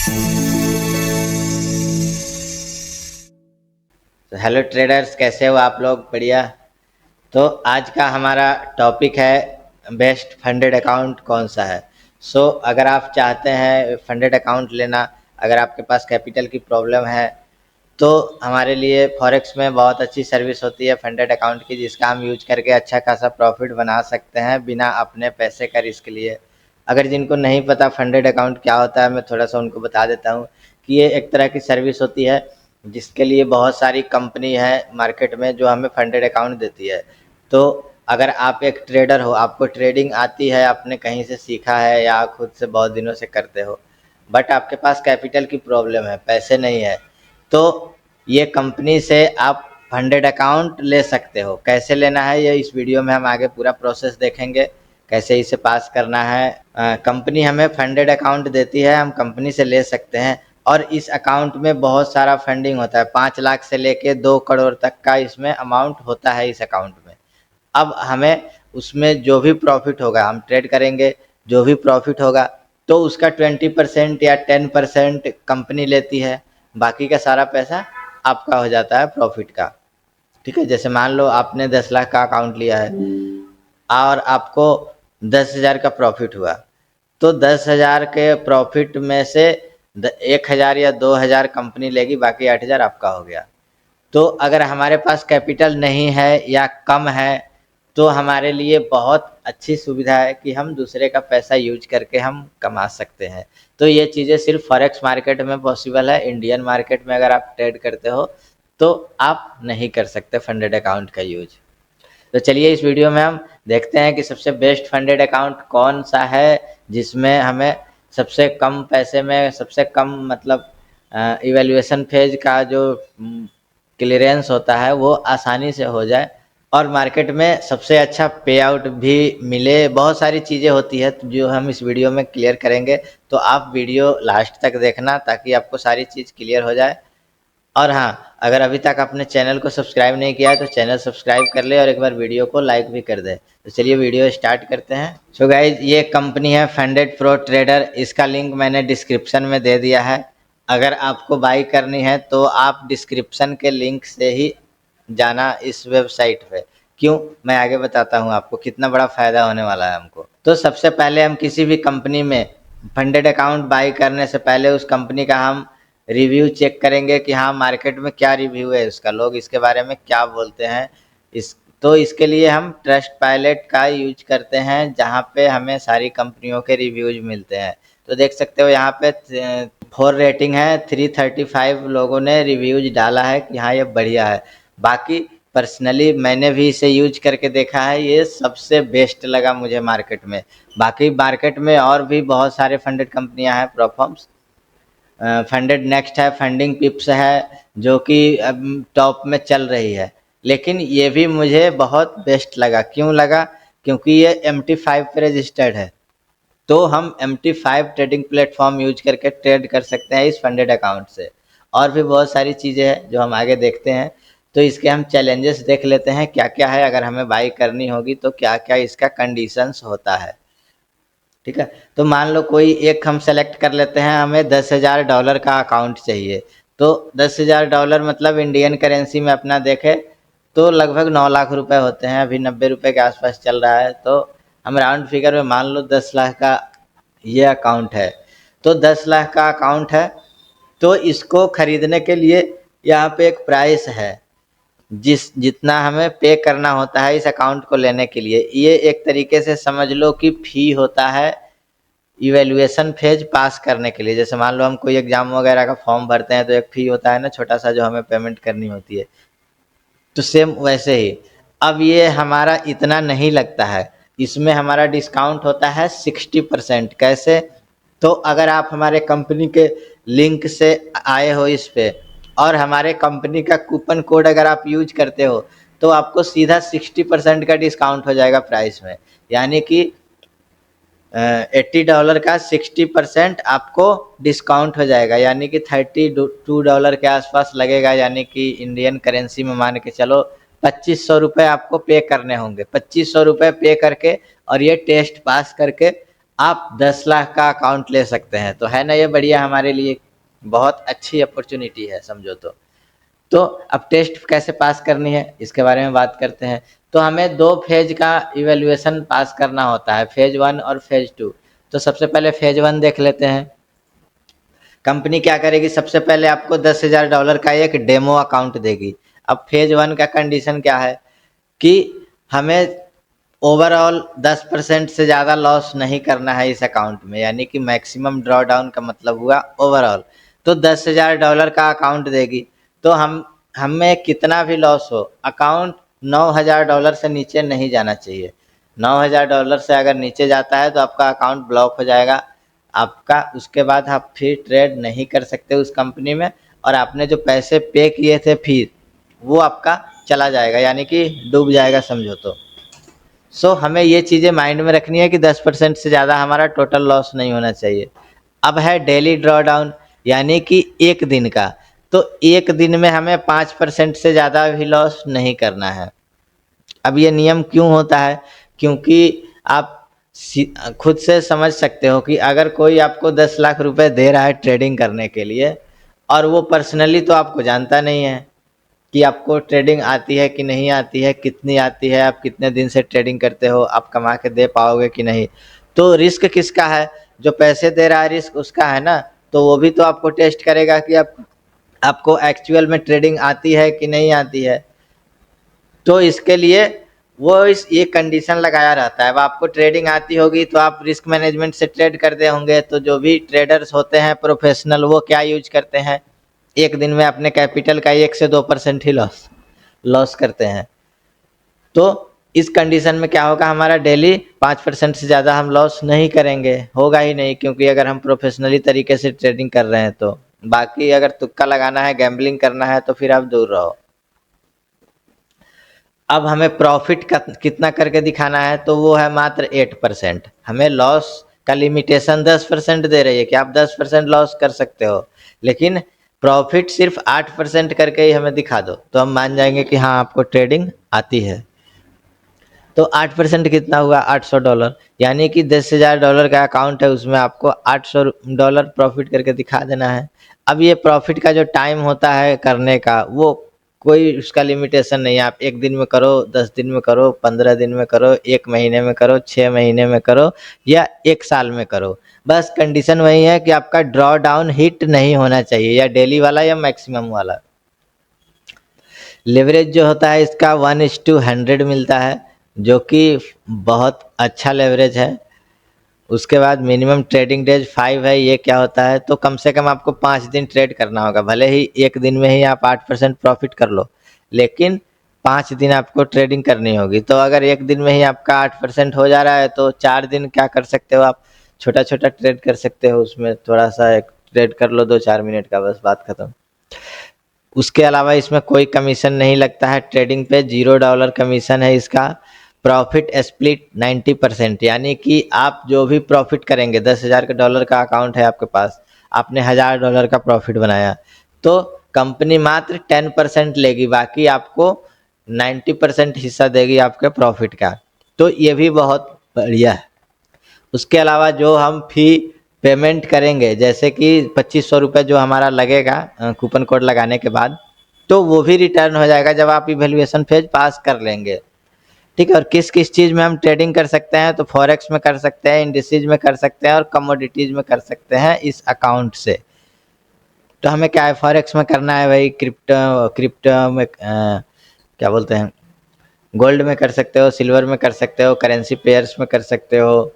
तो hello traders, कैसे हो आप लोग? बढ़िया। तो आज का हमारा टॉपिक है बेस्ट फंडेड अकाउंट कौन सा है। अगर आप चाहते हैं फंडेड अकाउंट लेना, अगर आपके पास कैपिटल की प्रॉब्लम है, तो हमारे लिए फॉरेक्स में बहुत अच्छी सर्विस होती है फंडेड अकाउंट की, जिसका हम यूज करके अच्छा खासा प्रॉफिट बना सकते हैं बिना अपने पैसे का रिस्क लिए। अगर जिनको नहीं पता फंडेड अकाउंट क्या होता है, मैं थोड़ा सा उनको बता देता हूँ कि ये एक तरह की सर्विस होती है जिसके लिए बहुत सारी कंपनी है मार्केट में जो हमें फंडेड अकाउंट देती है। तो अगर आप एक ट्रेडर हो, आपको ट्रेडिंग आती है, आपने कहीं से सीखा है या खुद से बहुत दिनों से करते हो, बट आपके पास कैपिटल की प्रॉब्लम है, पैसे नहीं है, तो ये कंपनी से आप फंडेड अकाउंट ले सकते हो। कैसे लेना है ये इस वीडियो में हम आगे पूरा प्रोसेस देखेंगे, कैसे इसे पास करना है। कंपनी हमें फंडेड अकाउंट देती है, हम कंपनी से ले सकते हैं, और इस अकाउंट में बहुत सारा फंडिंग होता है। 5 लाख से लेके 2 करोड़ तक का इसमें अमाउंट होता है इस अकाउंट में। अब हमें उसमें जो भी प्रॉफिट होगा, हम ट्रेड करेंगे, जो भी प्रॉफिट होगा तो उसका 20% या 10% कंपनी लेती है, बाकी का सारा पैसा आपका हो जाता है प्रॉफिट का। ठीक है, जैसे मान लो आपने 10 लाख का अकाउंट लिया है और आपको 10,000 का प्रॉफिट हुआ, तो 10,000 के प्रॉफिट में से 1,000 या 2,000 कंपनी लेगी, बाकी 8,000 आपका हो गया। तो अगर हमारे पास कैपिटल नहीं है या कम है, तो हमारे लिए बहुत अच्छी सुविधा है कि हम दूसरे का पैसा यूज करके हम कमा सकते हैं। तो ये चीज़ें सिर्फ फॉरेक्स मार्केट में पॉसिबल है। इंडियन मार्केट में अगर आप ट्रेड करते हो तो आप नहीं कर सकते फंडेड अकाउंट का यूज। तो चलिए इस वीडियो में हम देखते हैं कि सबसे बेस्ट फंडेड अकाउंट कौन सा है, जिसमें हमें सबसे कम पैसे में, सबसे कम मतलब इवैल्यूएशन फेज का जो क्लियरेंस होता है वो आसानी से हो जाए, और मार्केट में सबसे अच्छा पे आउट भी मिले। बहुत सारी चीज़ें होती है जो हम इस वीडियो में क्लियर करेंगे, तो आप वीडियो लास्ट तक देखना ताकि आपको सारी चीज़ क्लियर हो जाए। और हाँ, अगर अभी तक आपने चैनल को सब्सक्राइब नहीं किया है तो चैनल सब्सक्राइब कर ले और एक बार वीडियो को लाइक भी कर दे। तो चलिए वीडियो स्टार्ट करते हैं। सो गाइज, ये कंपनी है फंडेड प्रो ट्रेडर, इसका लिंक मैंने डिस्क्रिप्शन में दे दिया है। अगर आपको बाई करनी है तो आप डिस्क्रिप्शन के लिंक से ही जाना इस वेबसाइट पे। क्यों, मैं आगे बताता हूँ आपको कितना बड़ा फ़ायदा होने वाला है हमको। तो सबसे पहले हम किसी भी कंपनी में फंडेड अकाउंट बाई करने से पहले उस कंपनी का हम रिव्यू चेक करेंगे कि हाँ मार्केट में क्या रिव्यू है इसका, लोग इसके बारे में क्या बोलते हैं। इसके लिए हम ट्रस्ट पायलट का यूज करते हैं, जहाँ पे हमें सारी कंपनियों के रिव्यूज मिलते हैं। तो देख सकते हो यहाँ पे 4 रेटिंग है, 335 लोगों ने रिव्यूज डाला है कि हाँ ये बढ़िया है। बाकी पर्सनली मैंने भी इसे यूज करके देखा है, ये सबसे बेस्ट लगा मुझे मार्केट में। बाकी मार्केट में और भी बहुत सारे फंडेड कंपनियां हैं, प्रोफॉर्म्स फंडेड नेक्स्ट है, फंडिंग पिप्स है, जो कि अब टॉप में चल रही है। लेकिन ये भी मुझे बहुत बेस्ट लगा। क्यों लगा? क्योंकि ये MT5 पे रजिस्टर्ड है, तो हम MT5 ट्रेडिंग प्लेटफॉर्म यूज करके ट्रेड कर सकते हैं इस फंडेड अकाउंट से। और भी बहुत सारी चीज़ें हैं जो हम आगे देखते हैं। तो इसके हम चैलेंजेस देख लेते हैं क्या क्या है, अगर हमें बाई करनी होगी तो क्या क्या इसका कंडीशंस होता है। ठीक है, तो मान लो कोई एक हम सेलेक्ट कर लेते हैं, हमें $10,000 का अकाउंट चाहिए। तो $10,000 मतलब इंडियन करेंसी में अपना देखे तो लगभग 9 लाख रुपए होते हैं, अभी 90 रुपये के आसपास चल रहा है। तो हम राउंड फिगर में मान लो 10 लाख का ये अकाउंट है। तो 10 लाख का अकाउंट है, तो इसको खरीदने के लिए यहाँ पे एक प्राइस है जितना हमें पे करना होता है इस अकाउंट को लेने के लिए। ये एक तरीके से समझ लो कि फी होता है इवैल्यूएशन फेज पास करने के लिए। जैसे मान लो हम कोई एग्जाम वगैरह का फॉर्म भरते हैं तो एक फी होता है ना, छोटा सा, जो हमें पेमेंट करनी होती है। तो सेम वैसे ही अब ये हमारा इतना नहीं लगता है, इसमें हमारा डिस्काउंट होता है 60%। कैसे? तो अगर आप हमारे कंपनी के लिंक से आए हो इस पे, और हमारे कंपनी का कूपन कोड अगर आप यूज करते हो, तो आपको सीधा 60% का डिस्काउंट हो जाएगा प्राइस में। यानी कि $80 का 60% आपको डिस्काउंट हो जाएगा, यानी कि $32 के आसपास लगेगा। यानी कि इंडियन करेंसी में मान के चलो 2,500 रुपये आपको पे करने होंगे। 2,500 रुपये पे करके और ये टेस्ट पास करके आप 10 लाख का अकाउंट ले सकते हैं। तो है ना ये बढ़िया, हमारे लिए बहुत अच्छी अपॉर्चुनिटी है समझो तो अब टेस्ट कैसे पास करनी है इसके बारे में बात करते हैं। तो हमें 2 फेज का इवैल्यूएशन पास करना होता है, फेज 1 और फेज 2। तो सबसे पहले फेज 1 देख लेते हैं। कंपनी क्या करेगी, सबसे पहले आपको $10,000 का एक डेमो अकाउंट देगी। अब फेज 1 का कंडीशन क्या है कि हमें ओवरऑल 10% से ज़्यादा लॉस नहीं करना है इस अकाउंट में, यानी कि मैक्सिमम ड्रॉ डाउन का मतलब हुआ ओवरऑल। तो $10,000 का अकाउंट देगी। तो हमें कितना भी लॉस हो, अकाउंट $9,000 से नीचे नहीं जाना चाहिए। $9,000 से अगर नीचे जाता है तो आपका अकाउंट ब्लॉक हो जाएगा आपका। उसके बाद आप फिर ट्रेड नहीं कर सकते उस कंपनी में, और आपने जो पैसे पे किए थे फिर वो आपका चला जाएगा, यानी कि डूब जाएगा समझो तो। हमें ये चीज़ें माइंड में रखनी है कि 10% से ज़्यादा हमारा टोटल लॉस नहीं होना चाहिए। अब है डेली ड्रॉ डाउन, यानी कि एक दिन का। तो एक दिन में हमें 5% से ज़्यादा भी लॉस नहीं करना है। अब ये नियम क्यों होता है, क्योंकि आप खुद से समझ सकते हो कि अगर कोई आपको 10 लाख रुपए दे रहा है ट्रेडिंग करने के लिए, और वो पर्सनली तो आपको जानता नहीं है कि आपको ट्रेडिंग आती है कि नहीं आती है, कितनी आती है, आप कितने दिन से ट्रेडिंग करते हो, आप कमा के दे पाओगे कि नहीं। तो रिस्क किसका है, जो पैसे दे रहा है रिस्क उसका है ना। तो वो भी तो आपको टेस्ट करेगा कि आपको एक्चुअल में ट्रेडिंग आती है कि नहीं आती है। तो इसके लिए वो ये कंडीशन लगाया रहता है। अब आपको ट्रेडिंग आती होगी तो आप रिस्क मैनेजमेंट से ट्रेड करते होंगे। तो जो भी ट्रेडर्स होते हैं प्रोफेशनल, वो क्या यूज करते हैं, एक दिन में अपने कैपिटल का 1 से 2% ही लॉस करते हैं। तो इस कंडीशन में क्या होगा, हमारा डेली 5% से ज़्यादा हम लॉस नहीं करेंगे, होगा ही नहीं, क्योंकि अगर हम प्रोफेशनली तरीके से ट्रेडिंग कर रहे हैं तो। बाकी अगर तुक्का लगाना है, गैम्बलिंग करना है, तो फिर आप दूर रहो। अब हमें प्रॉफिट कितना करके दिखाना है, तो वो है मात्र 8%। हमें लॉस का लिमिटेशन 10% दे रही है कि आप 10% लॉस कर सकते हो, लेकिन प्रॉफिट सिर्फ 8% करके ही हमें दिखा दो तो हम मान जाएंगे कि हाँ आपको ट्रेडिंग आती है। तो 8% कितना हुआ, $800, यानी कि $10,000 का अकाउंट है, उसमें आपको $800 प्रॉफिट करके दिखा देना है। अब ये प्रॉफिट का जो टाइम होता है करने का, वो कोई उसका लिमिटेशन नहीं है। आप 1 दिन में करो, 10 दिन में करो, 15 दिन में करो, 1 महीने में करो, 6 महीने में करो, या 1 साल में करो। बस कंडीशन वही है कि आपका ड्रॉ डाउन हिट नहीं होना चाहिए, या डेली वाला या मैक्सिमम वाला। लेवरेज जो होता है इसका 1:100 मिलता है, जो कि बहुत अच्छा लेवरेज है। उसके बाद मिनिमम ट्रेडिंग डेज 5 है। ये क्या होता है, तो कम से कम आपको 5 दिन ट्रेड करना होगा। भले ही एक दिन में ही आप 8% प्रॉफिट कर लो, लेकिन 5 दिन आपको ट्रेडिंग करनी होगी। तो अगर एक दिन में ही आपका 8% हो जा रहा है, तो 4 दिन क्या कर सकते हो आप, छोटा छोटा ट्रेड कर सकते हो। उसमें थोड़ा सा एक ट्रेड कर लो 2-4 मिनट का, बस बात खत्म। उसके अलावा इसमें कोई कमीशन नहीं लगता है, ट्रेडिंग पे $0 कमीशन है इसका। प्रॉफिट स्प्लिट 90%, यानी कि आप जो भी प्रॉफिट करेंगे, $10,000 का अकाउंट है आपके पास, आपने $1,000 का प्रॉफिट बनाया, तो कंपनी मात्र 10% लेगी, बाकी आपको 90% हिस्सा देगी आपके प्रॉफिट का। तो ये भी बहुत बढ़िया है। उसके अलावा जो हम फी पेमेंट करेंगे, जैसे कि ₹2,500 जो हमारा लगेगा कूपन कोड लगाने के बाद, तो वो भी रिटर्न हो जाएगा जब आप इवैल्यूएशन फेज पास कर लेंगे। ठीक है। और किस किस चीज़ में हम ट्रेडिंग कर सकते हैं, तो फॉरेक्स में कर सकते हैं, इंडिसेज में कर सकते हैं, और कमोडिटीज में कर सकते हैं इस अकाउंट से। तो हमें क्या है, फॉरेक्स में करना है भाई, क्रिप्टो में क्या बोलते हैं, गोल्ड में कर सकते हो, सिल्वर में कर सकते हो, करेंसी पेयर्स में कर सकते हो।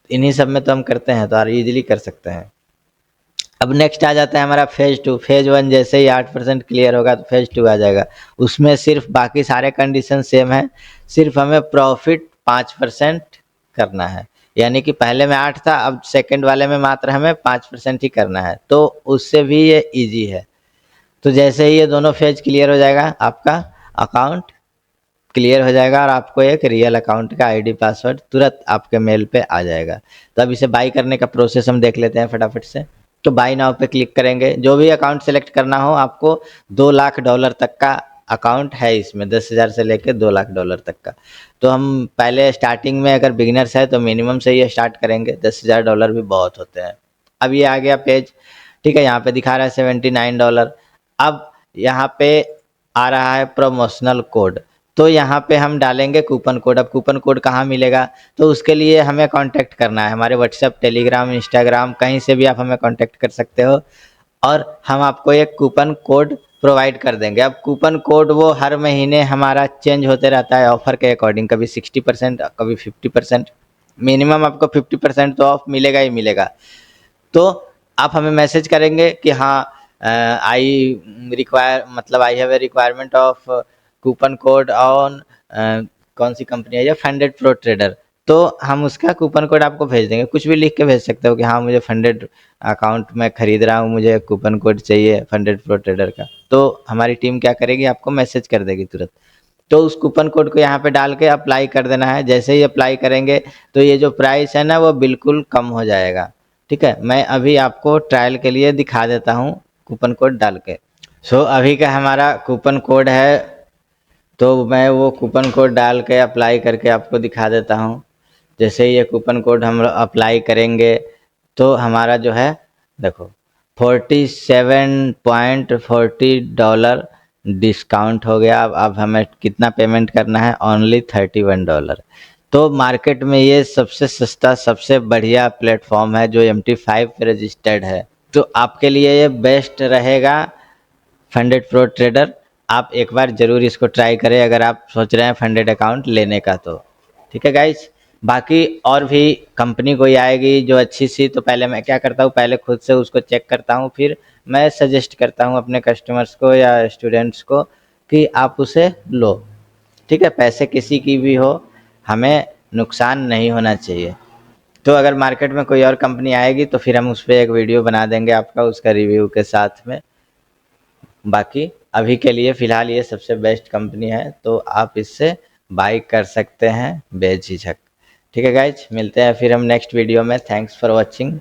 इन्हीं सब में तो हम करते हैं, तो इजीली कर सकते हैं। अब नेक्स्ट आ जाता है हमारा फेज 2। फेज 1 जैसे ही 8% क्लियर होगा तो फेज 2 आ जाएगा। उसमें सिर्फ बाकी सारे कंडीशन सेम है, सिर्फ हमें प्रॉफिट 5% करना है। यानी कि पहले में 8 था, अब सेकंड वाले में मात्र हमें 5% ही करना है, तो उससे भी ये इजी है। तो जैसे ही ये दोनों फेज क्लियर हो जाएगा, आपका अकाउंट क्लियर हो जाएगा, और आपको एक रियल अकाउंट का आईडी पासवर्ड तुरंत आपके मेल पे आ जाएगा। तो अब इसे बाई करने का प्रोसेस हम देख लेते हैं फटाफट से। तो बाई नाउ पे क्लिक करेंगे। जो भी अकाउंट सेलेक्ट करना हो आपको, $2 लाख तक का अकाउंट है इसमें 10,000 से लेके $2 लाख तक का। तो हम पहले स्टार्टिंग में अगर बिगिनर्स है तो मिनिमम से ये स्टार्ट करेंगे, $10,000 भी बहुत होते हैं। अब ये आ गया पेज, ठीक है, यहाँ पे दिखा रहा है $79। अब यहाँ पे आ रहा है प्रमोशनल कोड, तो यहाँ पे हम डालेंगे कूपन कोड। अब कूपन कोड कहाँ मिलेगा, तो उसके लिए हमें कांटेक्ट करना है, हमारे व्हाट्सएप, टेलीग्राम, इंस्टाग्राम, कहीं से भी आप हमें कांटेक्ट कर सकते हो और हम आपको एक कूपन कोड प्रोवाइड कर देंगे। अब कूपन कोड वो हर महीने हमारा चेंज होते रहता है ऑफर के अकॉर्डिंग, कभी 60%, कभी 50%, मिनिमम आपको 50% तो ऑफ मिलेगा ही मिलेगा। तो आप हमें मैसेज करेंगे कि हाँ I I have a requirement of coupon code on कौन सी कंपनी है, या फंडेड प्रो ट्रेडर, तो हम उसका कूपन कोड आपको भेज देंगे। कुछ भी लिख के भेज सकते हो कि हाँ मुझे फंडेड अकाउंट में खरीद रहा हूँ, मुझे कूपन कोड चाहिए फंडेड प्रो ट्रेडर का, तो हमारी टीम क्या करेगी, आपको मैसेज कर देगी तुरंत। तो उस कूपन कोड को यहाँ पे डाल के अप्लाई कर देना है। जैसे ही अप्लाई करेंगे तो ये जो प्राइस है ना वो बिल्कुल कम हो जाएगा, ठीक है। मैं अभी आपको ट्रायल के लिए दिखा देता हूँ कूपन कोड डाल के। सो अभी का हमारा कूपन कोड है, तो मैं वो कूपन कोड डाल के अप्लाई करके आपको दिखा देता हूँ। जैसे ही ये कूपन कोड हम अप्लाई करेंगे तो हमारा जो है देखो $47.40 डिस्काउंट हो गया। अब हमें कितना पेमेंट करना है, ओनली $31। तो मार्केट में ये सबसे सस्ता, सबसे बढ़िया प्लेटफॉर्म है जो MT5 पे रजिस्टर्ड है। तो आपके लिए ये बेस्ट रहेगा फंडेड प्रो ट्रेडर। आप एक बार ज़रूर इसको ट्राई करें अगर आप सोच रहे हैं फंडेड अकाउंट लेने का तो, ठीक है गाइज। बाकी और भी कंपनी कोई आएगी जो अच्छी सी, तो पहले मैं क्या करता हूँ, पहले खुद से उसको चेक करता हूँ, फिर मैं सजेस्ट करता हूँ अपने कस्टमर्स को या स्टूडेंट्स को कि आप उसे लो, ठीक है। पैसे किसी की भी हो, हमें नुकसान नहीं होना चाहिए। तो अगर मार्केट में कोई और कंपनी आएगी तो फिर हम उस पर एक वीडियो बना देंगे आपका, उसका रिव्यू के साथ में। बाकी अभी के लिए फ़िलहाल ये सबसे बेस्ट कंपनी है, तो आप इससे बाई कर सकते हैं बेझिझक, ठीक है गाइज। मिलते हैं फिर हम नेक्स्ट वीडियो में। Thanks for watching.